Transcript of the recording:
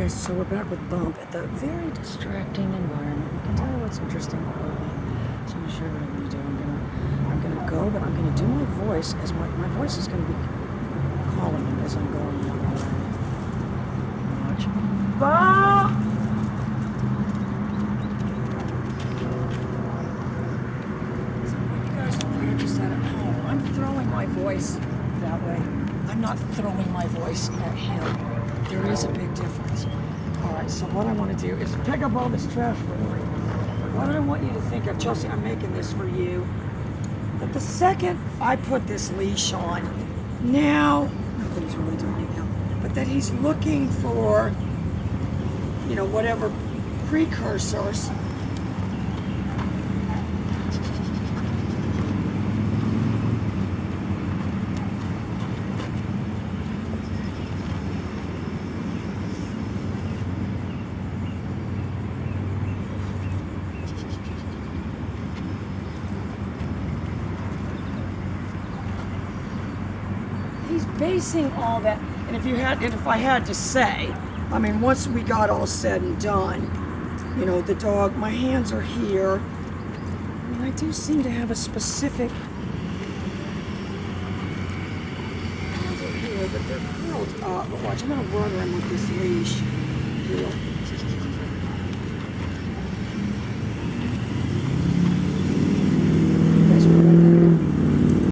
guys, so we're back with Bump at the very distracting environment. I can tell you what's interesting about me. So I'm gonna show you what I'm gonna do. I'm gonna go, but I'm gonna do my voice as my voice is gonna be calling him as I'm going along the way. Watch. Bump! So when you guys practice that at home, I'm throwing my voice that way. I'm not throwing my voice at him. There is a big difference. All right, so what I want to do is pick up all this trash for me. What I want you to think of, Chelsea, I'm making this for you, that the second I put this leash on, now, not that he's really doing it now, but that he's looking for, you know, whatever precursors. He's basing all that, and if I had to say, I mean, once we got all said and done, you know, the dog, my hands are here. I mean, I do seem to have a specific hands are here, but they're curled up. But watch, I'm gonna run him with this leash. Here.